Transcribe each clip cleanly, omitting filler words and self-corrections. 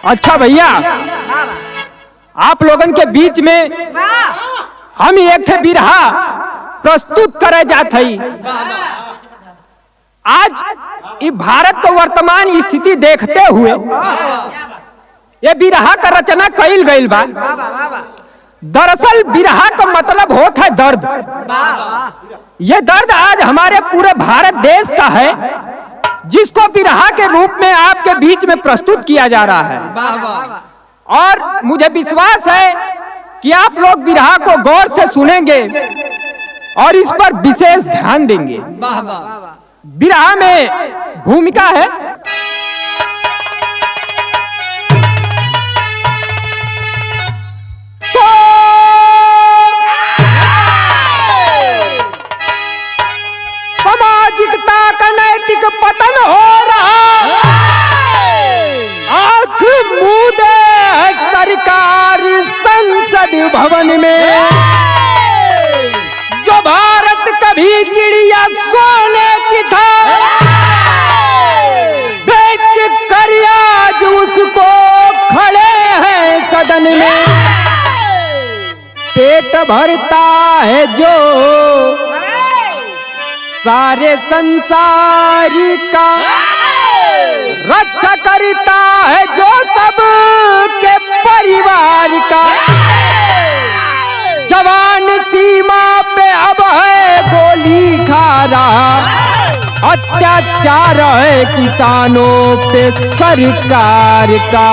अच्छा भैया, आप लोगन के बीच में हम एक ठे बिरहा प्रस्तुत करे जात हई। आज ये भारत के वर्तमान स्थिति देखते हुए ये बिरहा का रचना कईल गईल बा। दरअसल बिरहा का मतलब होता है दर्द। ये दर्द आज हमारे पूरे भारत देश का है, जिसको बिरहा के रूप में आपके बीच में प्रस्तुत किया जा रहा है। और मुझे विश्वास है कि आप लोग बिरहा को गौर से सुनेंगे और इस पर विशेष ध्यान देंगे। बिरहा में भूमिका है तो सामाजिकता का नैतिक पतन हो रहा, आंख मूंदे सरकार संसद भवन में। जो भारत कभी चिड़िया सोने की था, बेच कर आज उसको खड़े हैं सदन में। पेट भरता है जो सारे संसार का, रक्षा करता है जो सब के परिवार का। जवान सीमा पे अब है गोली खा रहा, अत्याचार है किसानों पे सरकार का।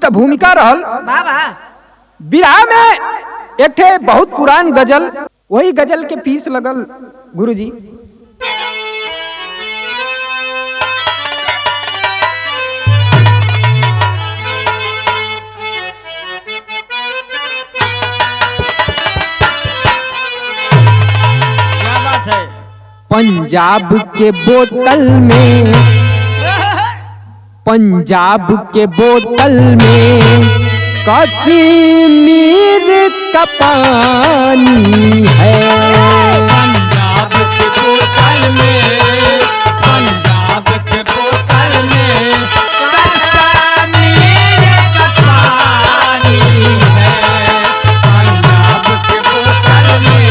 तो भूमिका रहल। बिरहा में एक ठे बहुत पुरान गजल, वही गजल के पीस लगल गुरुजी। क्या बात है? पंजाब के बोतल में, पंजाब के बोतल में कश्मीर का पानी है। पंजाब के बोतल में, पंजाब के बोतल में कश्मीर का पानी है। पंजाब के बोतल में,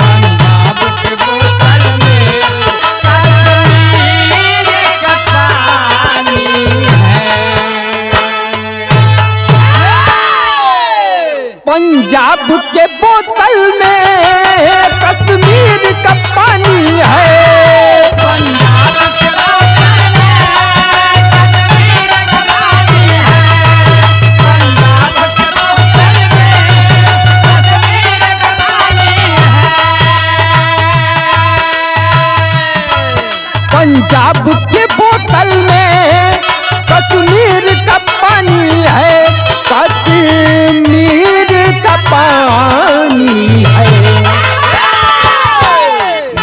पंजाब के बोतल में कश्मीर का पानी है। पंजाब के बोतल में कश्मीर का पानी है। पंजाब के बोतल में कश्मीर का पानी है। पंजाब के बोतल में कश्मीर का पानी है। पंजाब के बोतल में कश्मीर का पानी है। कश्मीर का पानी है।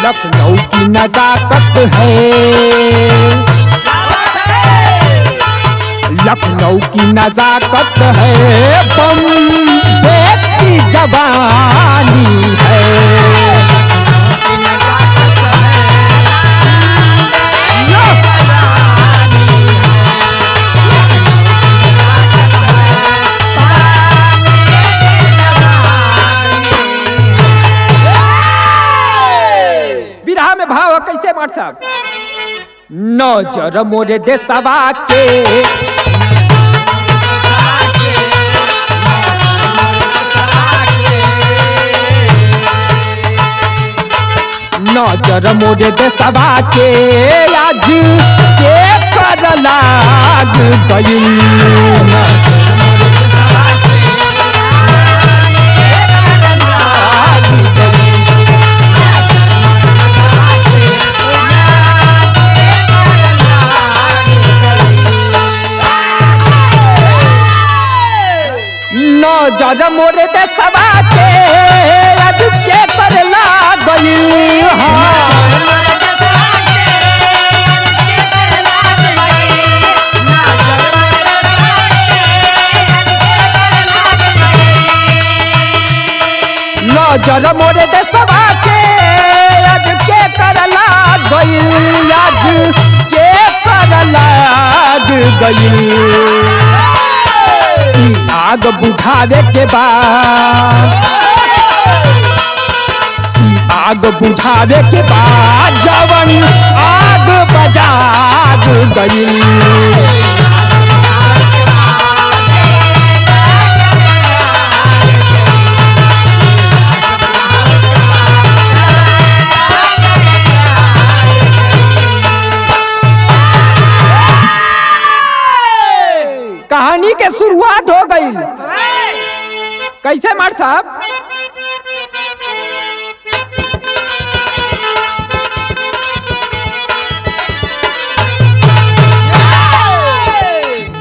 लखनऊ की नजाकत है, लखनऊ की नजाकत है। बम्बे की जवानी है। बिरहा में भाव कैसे बात साहब? नजर मोरे देशवा के, नजर मोरे देशवा के आज के कर लाग गई। नजर मोरे देशवा के आज के कर लाग गई। नजर मोरे देशवा के आज के करला गइल, आज के करला गइल। आग बुझावे के बाद, आग बुझावे के बाद जवन आग बजाग गइल। कहानी के शुरुआत हो गई। कैसे मार साहब?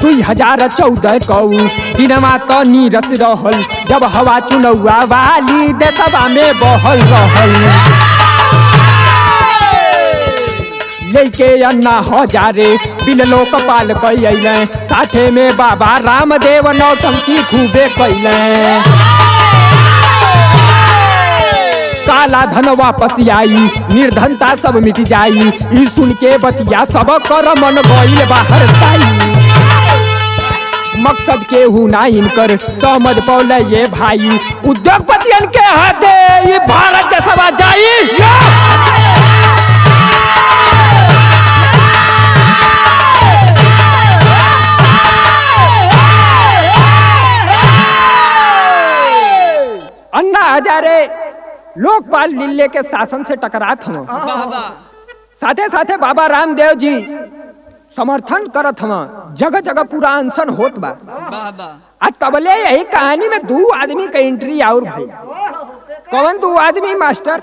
दुई 2014 कऊ दिनमा त नीरस रहल, जब हवा चुनौआ वाली देशवा में बहल रहल। लेके अन्ना हजारे बिललो कपाल कैले, साथे में बाबा रामदेव नौटंकी खूबे कैले। काला धन वापस आई, निर्धनता सब मिट जाई, ई सुन के बतिया सब कर मन गइल बाहर ताई। मकसद के हु ना इनकर समझ पौले ये भाई, उद्योगपतियन के हाथे ये भारत देशवा जाई। अन्ना हजारे लोकपाल लीले के शासन से टकरात हूँ, साथे साथे बाबा रामदेव जी समर्थन करत हूँ, जगह जगह पूरा अनशन होत बा। आज तबले यही कहानी में 2 आदमी का एंट्री और भाई। कौन 2 आदमी मास्टर?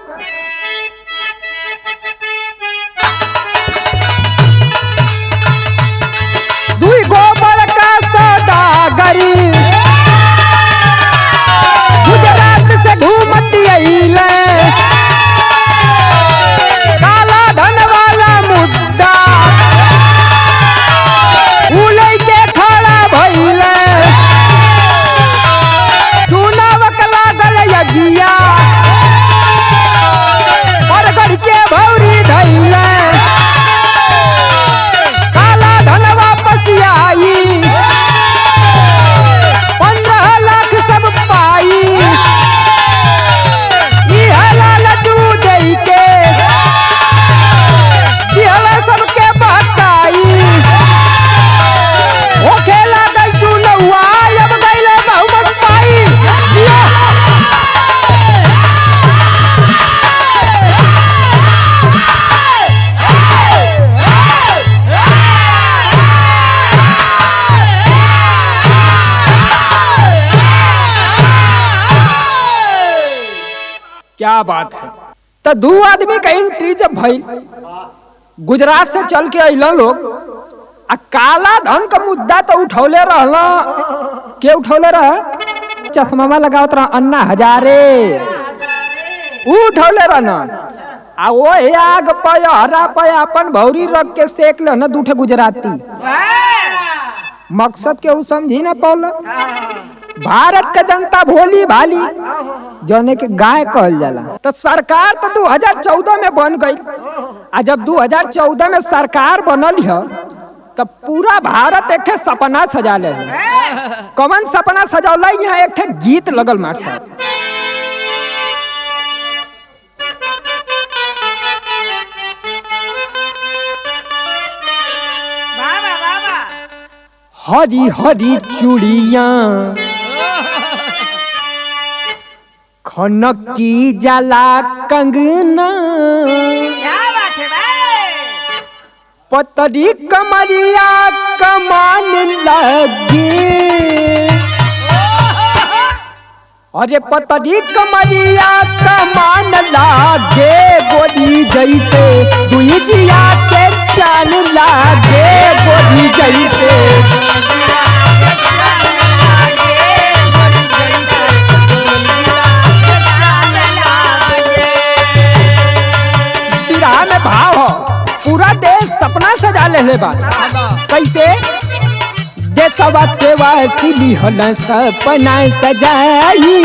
दुई गोबर का सौदागरी गुजरात से घूमती आइले, काला धन वाला मुद्दा उलई के खड़ा भइले। चुनाव के लागल यगिया और गढ़ के भौरी धइले, काला धन वापस आई, 15 लाख सब पाई। सबके बहकाई ओ खेला गई चुनौआ, अब गईले बहुमत पाई। क्या बात है। तो 2 आदमी का एंट्री जब भई, गुजरात से चल के अइला लोग, आ काला धन का मुद्दा तो उठौले रहला। के उठौले रहा? चश्मा लगावत रहा अन्ना हजारे, उठौले रहना। आ वो आग पे हरा पे अपन भौरी रख के सेक ले ना 2 गुजराती। मकसद के उ समझी ना पौला। भारत का जनता भोली भाली जौने के गाय कहल जाला। तो सरकार तो 2014 में बन गई। आ जब 2014 में सरकार बनल है तो पूरा भारत एक सपना सजा ले। कौन सपना सजौला? यहाँ एक गीत लगल मार साहब। हरी हरी चूड़िया खनक की जाला कंगना, क्या बात है भाई? पतरी कमरिया कमान लगे, अरे पतरी कमरिया कमान लागे, गोदी जैसे दुई जिया के चान लागे, गोदी जैसे में भाव हो। पूरा देश सपना सजा ले बा। कैसे? देशवा के वासिली हल सपना सजाई,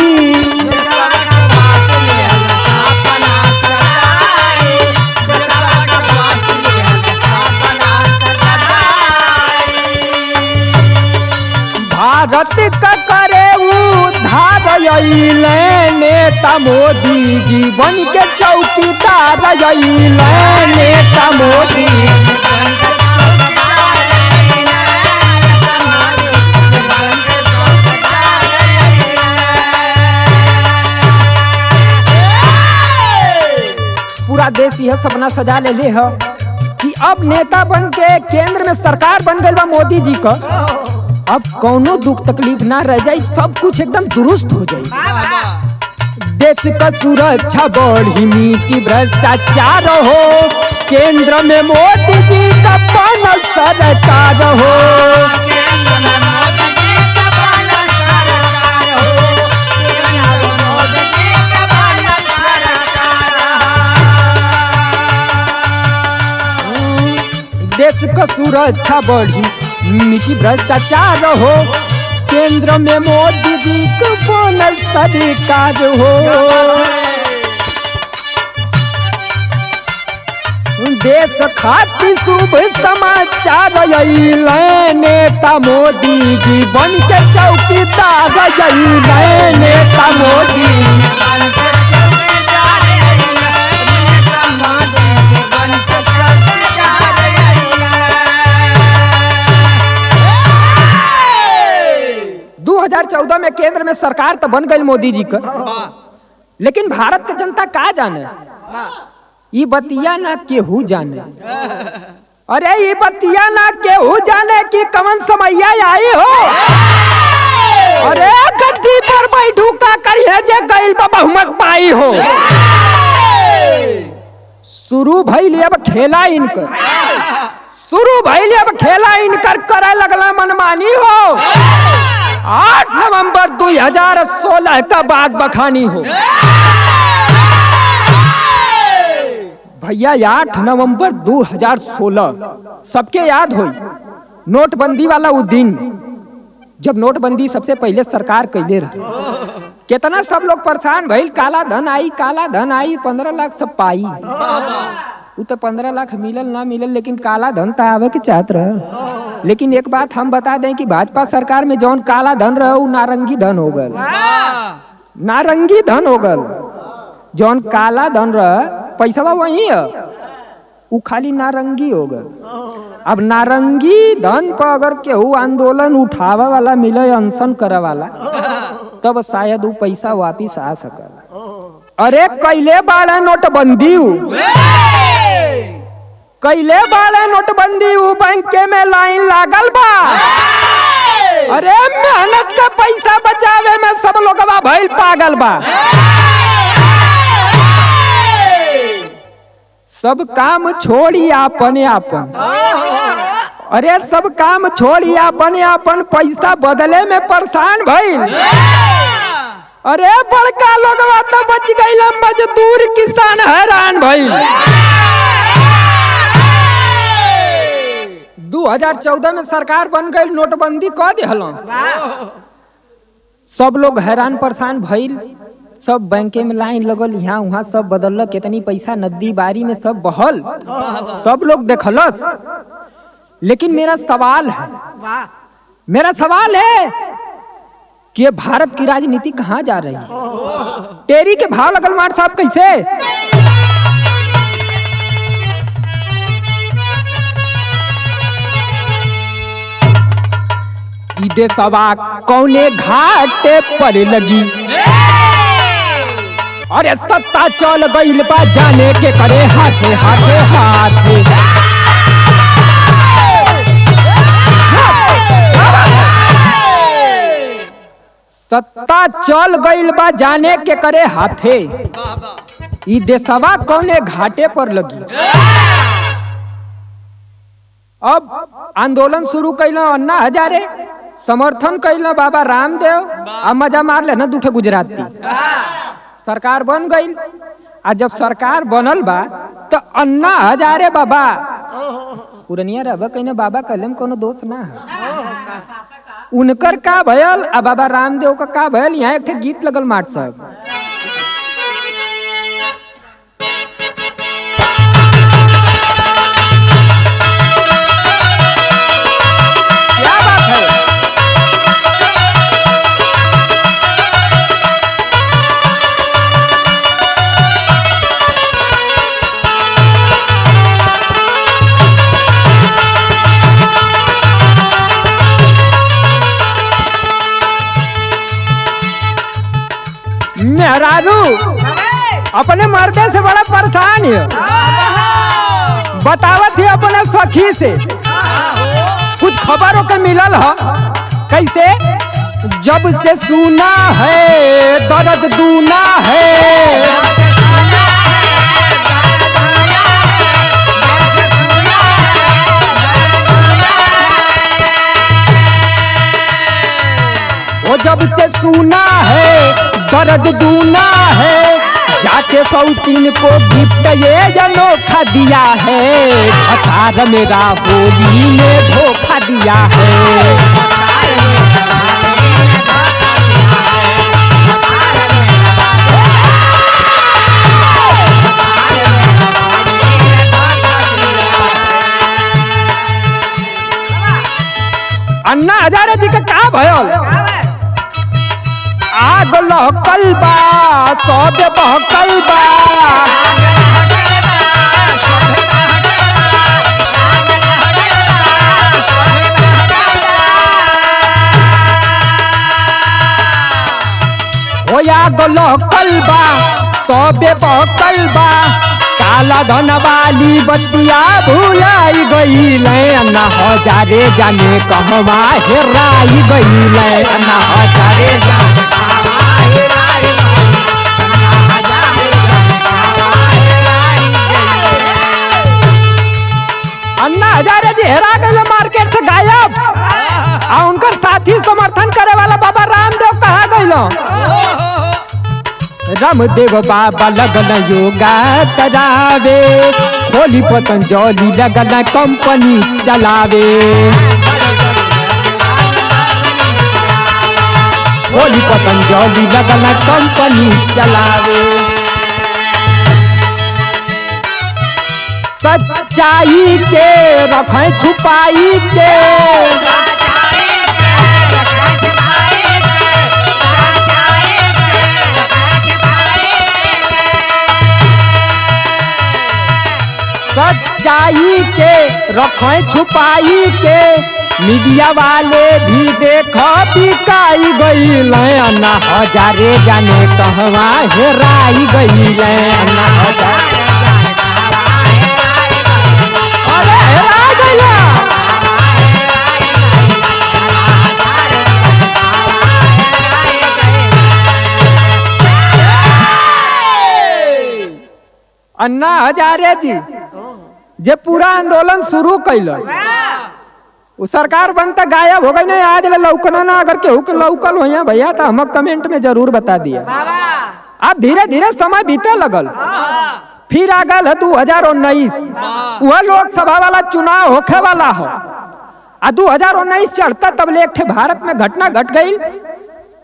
भारत का करे उद्धार अइले नेता मोदी जी बन के चौकीदार अइले नेता मोदी। पूरा देश यह सपना सजा ले हो कि अब नेता बन के केंद्र में सरकार बन गई बा मोदी जी का, अब कौनो दुख तकलीफ ना रह जाए, सब कुछ एकदम दुरुस्त हो जाए। देश का सुरक्षा बढ़ी मिटी भ्रष्टाचार हो, केंद्र में मोदी जी का बनल सरकार हो। देश का सुरक्षा बढ़ी मिटी भ्रष्टाचार हो, केंद्र में मोदी जी को बनल सरकार हो। देश खातिर शुभ समाचार अइले नेता मोदी जी बन के चौकीदार अइले नेता मोदी। दो 2014 में केंद्र में सरकार तो बन गई मोदी जी का, लेकिन भारत की जनता का जाने, ये बतिया ना केहू जाने। अरे ये बतिया ना केहू जाने कि कवन समैया आई हो। अरे गद्दी पर बैठू का करिए जे गइल बा बहुमत पाई हो। शुरू भइल अब खेला इनकर, शुरू भइल अब खेला इनकर, करे लगला मनमानी हो। 8 नवंबर 2016 का बात बखानी हो भैया। 8 नवंबर 2016 सबके याद होई, नोटबंदी वाला वो दिन जब नोटबंदी सबसे पहले सरकार कैले रहे। कितना सब लोग परेशान भइल, काला धन आई, काला धन आई, 15 लाख सब पाई। वो तो 15 लाख मिलल ना मिलल, लेकिन काला धन तो आवे के चाहत रहे। लेकिन एक बात हम बता दें कि भाजपा सरकार में जौन काला धन रहे वो नारंगी धन हो गल, नारंगी धन हो गल। जौन काला धन रहे पैसा वही है, वो खाली नारंगी हो गल। अब नारंगी धन पर अगर केहू आंदोलन उठावे वाला मिले, अनशन करे वाला, तब शायद वो पैसा वापिस आ सकल। अरे कैले बाड़ा नोटबंदी, कैले बाड़े नोटबंदी, वो बैंक में लाइन लागल बा। अरे मेहनत का पैसा बचावे में सब लोग भइल पागल बा। सब काम छोड़ी आपने आपन, अरे सब काम छोड़ी आपने आपन, पैसा बदले में परेशान भइल। अरे बड़का लोग तो बच गइल, मजदूर किसान हैरान भइल। 2014 में सरकार बन गई, नोटबंदी कह दिहलो, सब लोग हैरान परेशान भइल। सब बैंके में लाइन लगल, यहाँ वहाँ सब बदल, कितनी पैसा नदी बारी में सब बहल, सब लोग देखलस। लेकिन मेरा सवाल है कि भारत की राजनीति कहाँ जा रही है? टेरी के भाव लगल मार साहब कैसे? देशवा कौने घाटे पर लगी, अरे सत्ता चल गइल बा जाने के करे हाथे हाथे हाथे। सत्ता चल गइल बा जाने के करे हाथे, ई देशवा कौने घाटे पर लगी। अब आंदोलन शुरू कैला अन्ना हजारे, समर्थन कैला बाबा रामदेव, अब मजा मार ले ना दूठे गुजराती। सरकार बन गई, आज जब सरकार बनल बा तो अन्ना हजारे बाबा पुरनिया रबा कहने बाबा कलम कोनो दोष ना है, उनकर का भयल आ बाबा रामदेव का का भयल। यहाँ एक गीत लगल माट साहब, मेहरारू अपने मर्दे से बड़ा परेशान है। बतावत ही अपने सखी से कुछ खबरों के मिलल है। कैसे? जब से सुना है दर्द दूना है, वो जब से सुना है दर्द दूना है, जाके सौतीन को गिफ्ट ये अनोखा दिया है, भतार मेरा होली में धोखा दिया है। अन्ना हजारे जी के का भयल? आग लहकल बा सब बहकल बा, हो आग लहकल बा सब बहकल बा, काला धन वाली बतिया भुलाई गईल, अन्ना हजारे जाने कहवा हेराई गईल, अन्ना हजारे जाने अन्ना हजारे जी हेरा गए मार्केट से गायब। आ उनकर साथी समर्थन करे वाला बाबा रामदेव कहाँ गइलो? रामदेव बाबा लगन योगा करावे, खोली पतंजलि लगन कंपनी चलावे, खोली पतंजलि लगन कंपनी चलावे। सच्चाई के रखे छुपाई के, सच्चाई के रखे छुपाई के, मीडिया वाले भी देखो बिकाई गईल, अन्ना हजारे जाने कहवा हेराई गईल, अन्ना हजारे अन्ना हजारे जी जे पूरा आंदोलन शुरू कैल, वो सरकार बनता गायब हो गई नहीं, आज लौकना ना। अगर केहू के लौकल हो भैया तो हम कमेंट में जरूर बता दिया। अब धीरे धीरे समय बीते लगल, फिर आ गल है 2019, वह लोकसभा वाला चुनाव होखे वाला हो। 2019 चढ़ता तब ले एक भारत में घटना घट गई।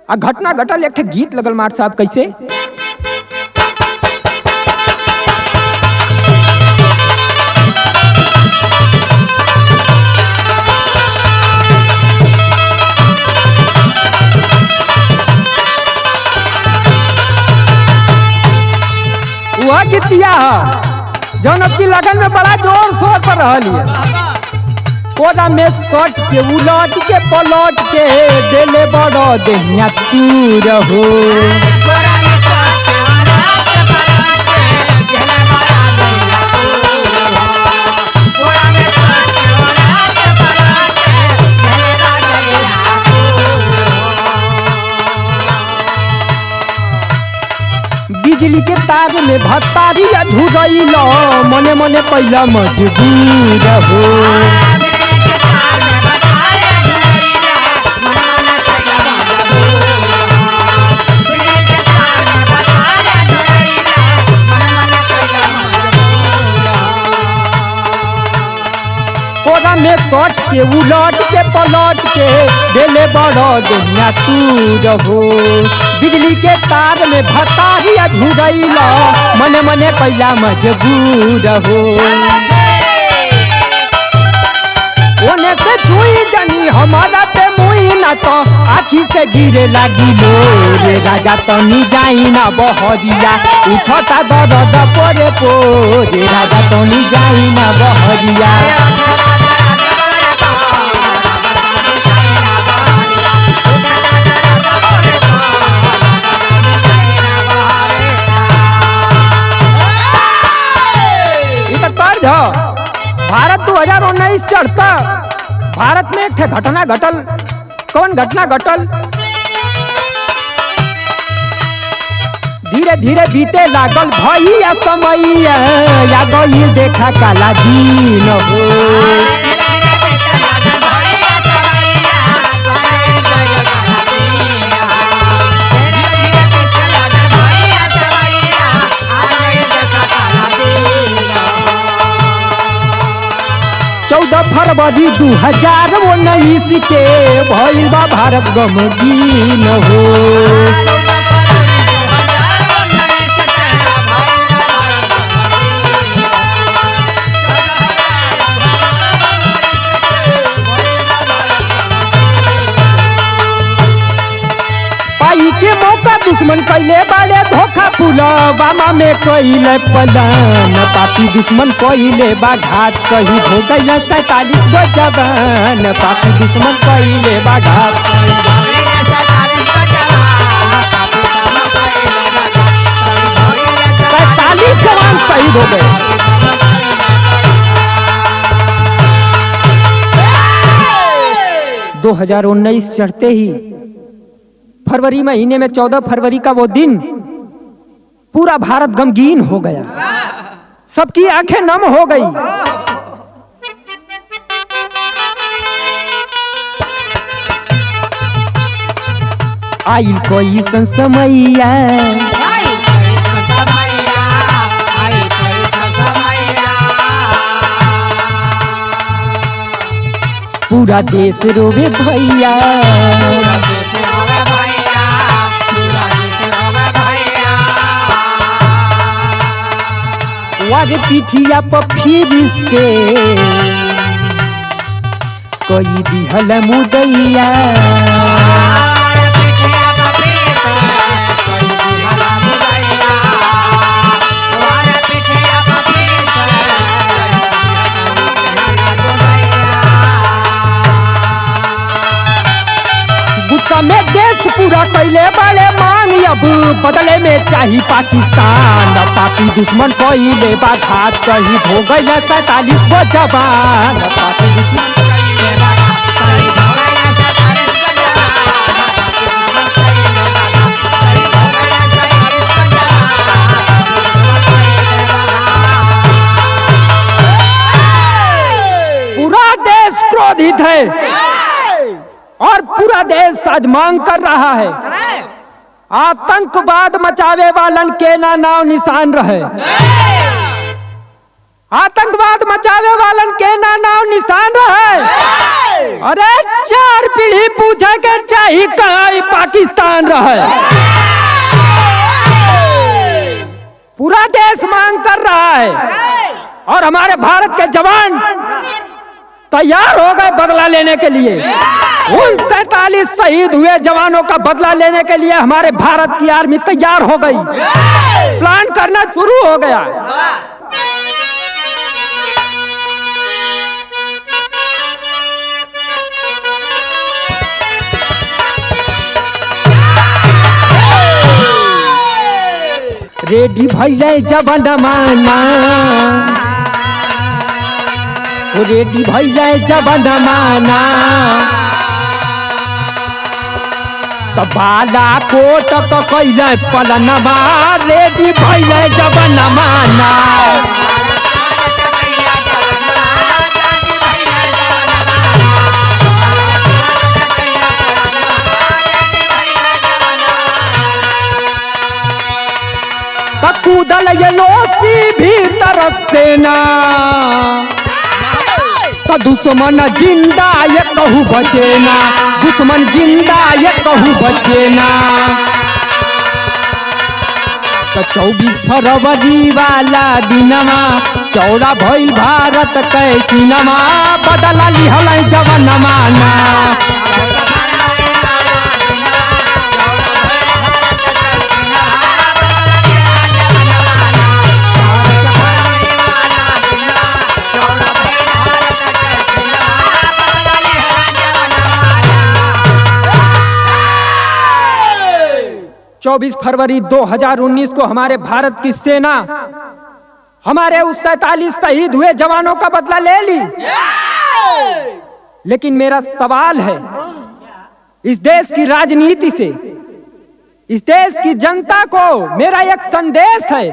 घटना घटल एक गीत लगल मार साहब, कैसे? वह गीतिया जौन अब की लगन में बड़ा जोर शोर पर रही है। कोदा में सट के उलट के पलट के देले बड़ो देहिया तू रहो, बिजली के तार में भत्तारी अधूरइल, मने मने पहिला मजबूर हो, कोदा में सट के उलट के पलट के देले बड़ो देहिया तू रहो, बिजली के तार में भतारी अधूरइल, मने मने पहिला मजबूर हो। ओने से छुई जानी हमारा पे मुई ना तो आखी से गिरे लगी रे, राजा तनी जाई ना बहरिया, उठता दर्द पोरे पोरे, राजा तनी जाई ना बहरिया। चढ़ता भारत में एक ठे घटना घटल। कौन घटना घटल? धीरे धीरे बीते लागल भैया समैया, या गईल देखा काला दिन हो। फरवरी 2019 के भइल बा भारत गमगीन हो। पाई के मौका दुश्मन कैले बाड़े धोखा, पुलवामा में कैले पलान, पापी दुश्मन कैले बा घात, शहीद हो गइल 47 गो जवान, पापी दुश्मन कैले बा घात। 47 जवान शहीद हो गए। दो 2019 चढ़ते ही फरवरी महीने में 14 फरवरी का वो दिन पूरा भारत गमगीन हो गया, सबकी आंखें नम हो गई। आइल कोई संसमैया, पूरा देश रोवे भैया, वार पिठिया पर फिर से कोई दिहल मुदैया, गुस्सा में देश पूरा कैले बाड़े मांग, अब बदले में चाही पाकिस्तान, पापी दुश्मन कैले बा घात, शहीद हो गइल 47 गो जवान, पापी दुश्मन। पूरा देश क्रोधित है और पूरा देश आज मांग कर रहा है, आतंकवाद मचावे वालन के ना नाव निशान रहे, आतंकवाद मचावे वालन के ना नाव निशान रहे। अरे 4 पीढ़ी पूछे के चाहिए कहाँ पाकिस्तान रहे। पूरा देश मांग कर रहा है और हमारे भारत के जवान तैयार हो गए बदला लेने के लिए। उन 47 शहीद हुए जवानों का बदला लेने के लिए हमारे भारत की आर्मी तैयार हो गई, प्लान करना शुरू हो गया। रेडी भइले जवाना, रेडी भइले जवाना, बाला कोट कैले पलनमा, रेडी भइले जवाना। कूदल ये लोसी भीतर सेना, तो दुश्मन जिंदा ये कहू बचेना, दुश्मन जिंदा ये कहू बचेना। तो 24 फरवरी वाला दिनमा, चौड़ा भइल भारत के सिनमा, बदला लिहल जवानमा ना। चौबीस फरवरी 2019 को हमारे भारत की सेना हमारे उस 47 शहीद हुए जवानों का बदला ले ली। लेकिन मेरा सवाल है, इस देश की राजनीति से, इस देश की जनता को मेरा एक संदेश है।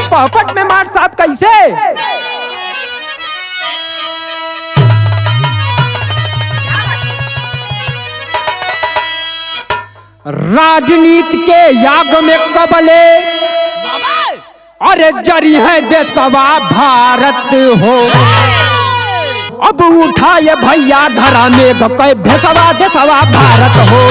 पोपट में मार साहब कैसे? राजनीति के याग में कबले अरे जरी है देशवा भारत हो। अब उठाए भैया धरा में गए भेसवा देशवा भारत हो।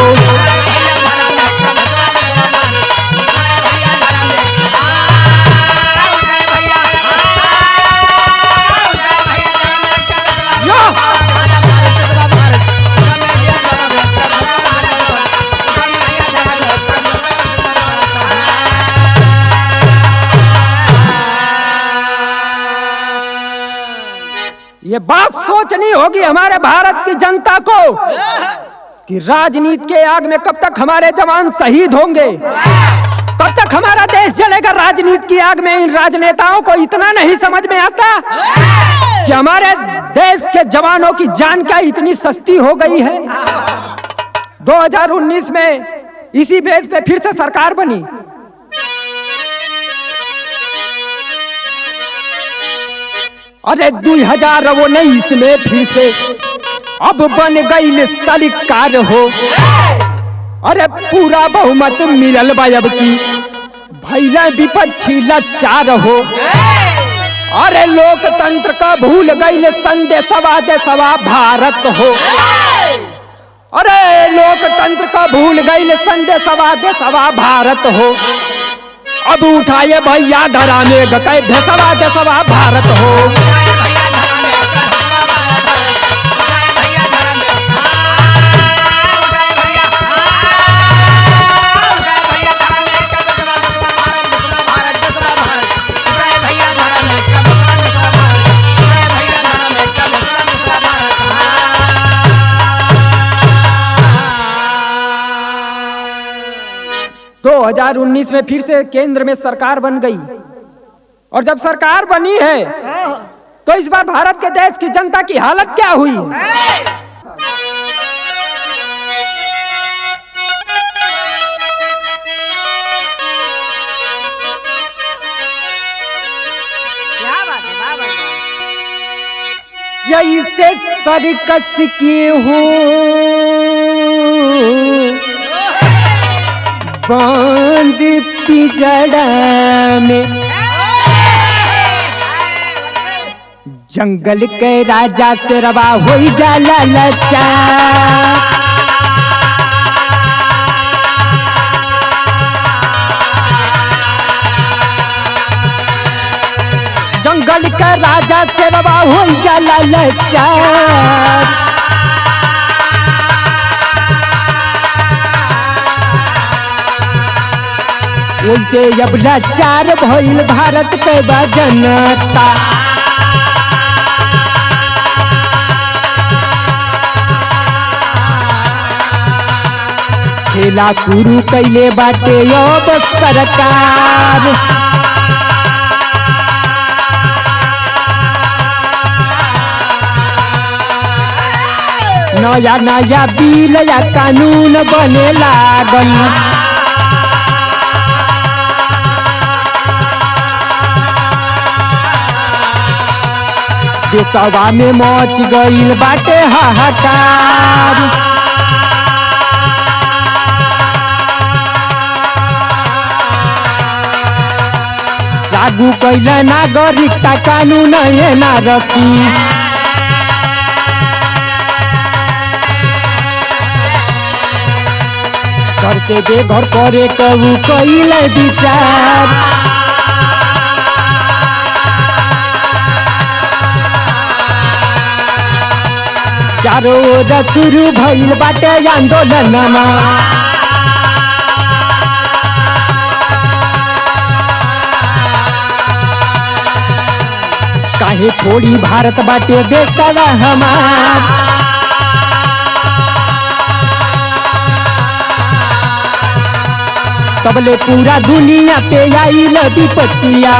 ये बात सोचनी होगी हमारे भारत की जनता को कि राजनीति के आग में कब तक हमारे जवान शहीद होंगे, कब तक हमारा देश जलेगा। राजनीति की आग में इन राजनेताओं को इतना नहीं समझ में आता कि हमारे देश के जवानों की जान क्या इतनी सस्ती हो गई है। 2019 में इसी बेस पे फिर से सरकार बनी। अरे 2019 में फिर से अब बन गई सरकार हो। अरे पूरा बहुमत मिलल अब की भैया विपक्षी लाचार हो। अरे लोकतंत्र का भूल गई संदेशवा देशवा भारत हो। अरे लोकतंत्र का भूल गई संदेशवा देशवा भारत हो। अब उठाए भैया धरा में गए भेसवा देशवा भारत हो। तो 2019 में फिर से केंद्र में सरकार बन गई और जब सरकार बनी है तो इस बार भारत के देश की जनता की हालत क्या हुई? क्या बात है बाबा? जैसे सर्कस की हो बांध पिजड़ा में, जंगल के राजा से रवा हो जाला लचा। जंगल का राजा से रवा हो जाला लचा। उनसे अब लाचार भइल भारत के जनता। खेला शुरू कैले बाटे अब सरकार। नया नया बिल या कानून बने लागल। देशवा में मच गईल बाटे हाहाकार। लागू कैल नागरिकता कानून ये ना रखी। घर से बेघर करे कहू कैल विचार। चारों ओर शुरू भइल बाटे आंदोलनमा। काहे छोड़ी भारत बाटे देशवा हमार। तबले पूरा दुनिया पे आइल विपत्तिया।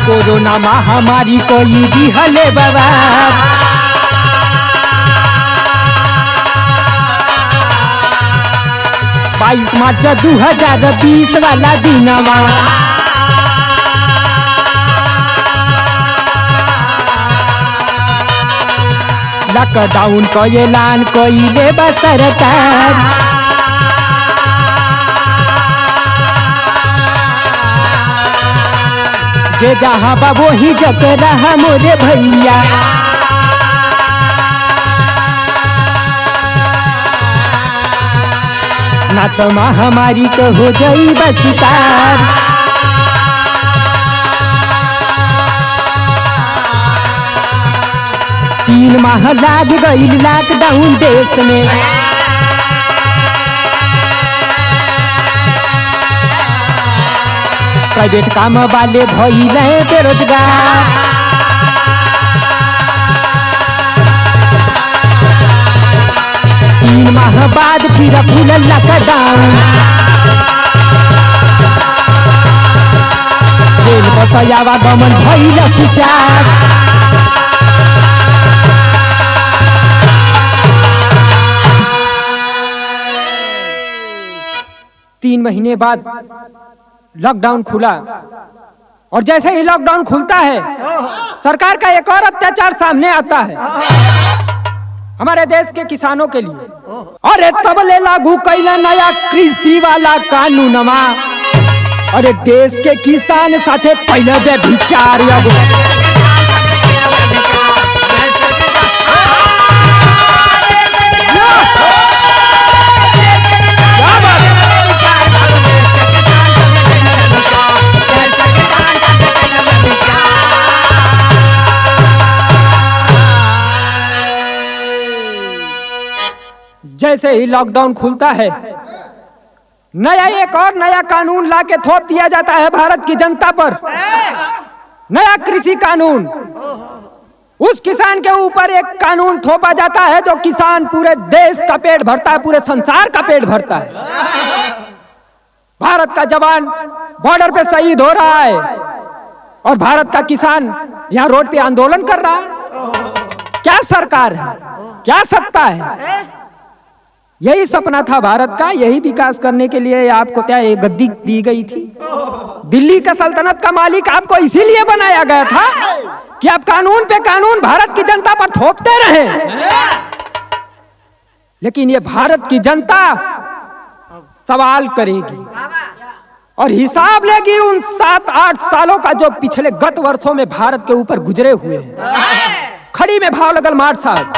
कोरोना महामारी कोई दिहले बाबा 22 मार्च 2020 वाला दिनवा लॉकडाउन को ऐलान कइले बा सरकार जे जहाँ बा वही जकरा मोरे भैया ना तो महामारी तो हो जाई बसिकार तीन माह लाग गई लॉकडाउन देश में प्राइवेट काम वाले भइले बेरोजगार 3 माह बाद फिर खुलल लॉकडाउन जेल बसयावा गमन भइल सुचार तीन महीने बाद लॉकडाउन खुला और जैसे ही लॉकडाउन खुलता है सरकार का एक और अत्याचार सामने आता है हमारे देश के किसानों के लिए अरे तब ले लागू कैला नया कृषि वाला कानूनमा अरे देश के किसान साथे पहले व्यभिचार जैसे ही लॉकडाउन खुलता है एक और नया कानून लाके थोप दिया जाता है भारत की जनता पर नया कृषि कानून उस किसान के ऊपर एक कानून थोपा जाता है जो किसान पूरे देश का पेट भरता है पूरे संसार का पेट भरता है भारत का जवान बॉर्डर पे शहीद हो रहा है और भारत का किसान यहाँ रोड पे आंदोलन कर रहा है क्या सरकार है क्या सत्ता है यही सपना था भारत का यही विकास करने के लिए आपको क्या एक गद्दी दी गई थी दिल्ली का सल्तनत का मालिक आपको इसीलिए बनाया गया था कि आप कानून पे कानून भारत की जनता पर थोपते रहे लेकिन ये भारत की जनता सवाल करेगी और हिसाब लेगी उन 7-8 सालों का जो पिछले गत वर्षों में भारत के ऊपर गुजरे हुए हैं खड़ी में भाव लगल मार साहब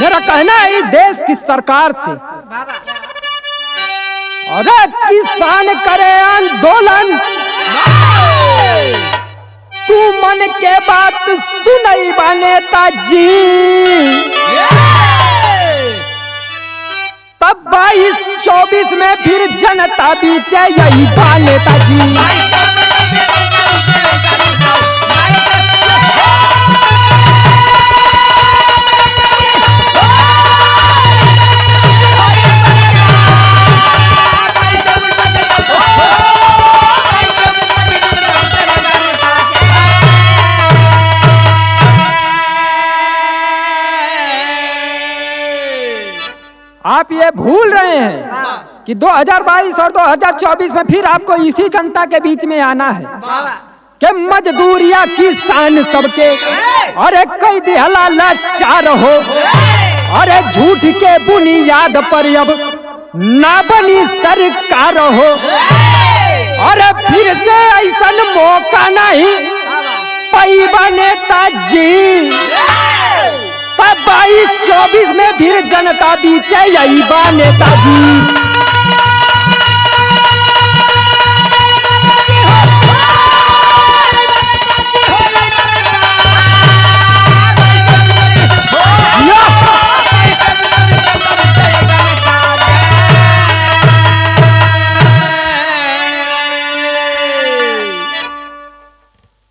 मेरा कहना है इस देश की सरकार से अरे किसान करे आंदोलन तू मन के बात सुनई बा नेताजी तब 22-24 में फिर जनता बीचे यही बा नेताजी आप ये भूल रहे हैं कि 2022 और 2024 में फिर आपको इसी जनता के बीच में आना है कि मजदूरिया किसान सबके अरे कई दिहला लाचार हो अरे झूठ के बुनियाद पर अब ना बनी सरकार हो अरे फिर से ऐसा मौका नहीं पैबा नेताजी 22-24 में फिर जनता बीचे यही बा नेताजी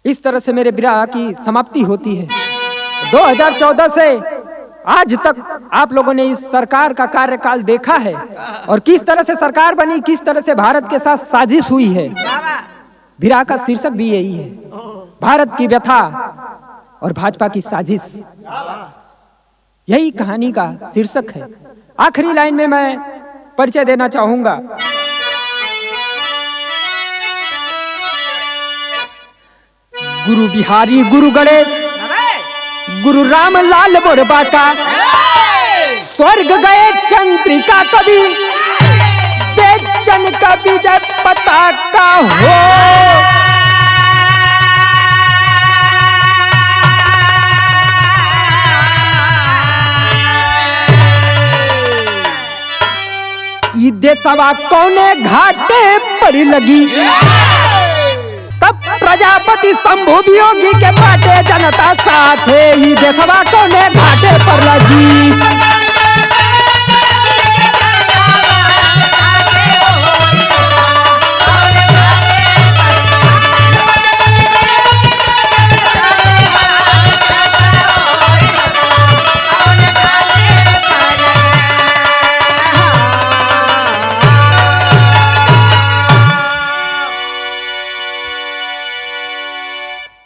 इस तरह से मेरे विरह की समाप्ति होती है 2014 से आज तक आप लोगों ने इस सरकार का कार्यकाल देखा है और किस तरह से सरकार बनी, किस तरह से भारत के साथ साजिश हुई है। विरह का शीर्षक भी यही है, भारत की व्यथा और भाजपा की साजिश। यही कहानी का शीर्षक है। आखिरी लाइन में मैं परिचय देना चाहूंगा। गुरु बिहारी, गुरु गणेश, गुरु रामलाल बोरबाका, स्वर्ग गए चंद्रिका कवि, बेचन का विजय पताका हो। ई देशवा कौने घाटे पर लगी, तब प्रजापति शंभु वियोगी के बाटे जनता साथे। ई देशवा कौने घाटे पर लगी।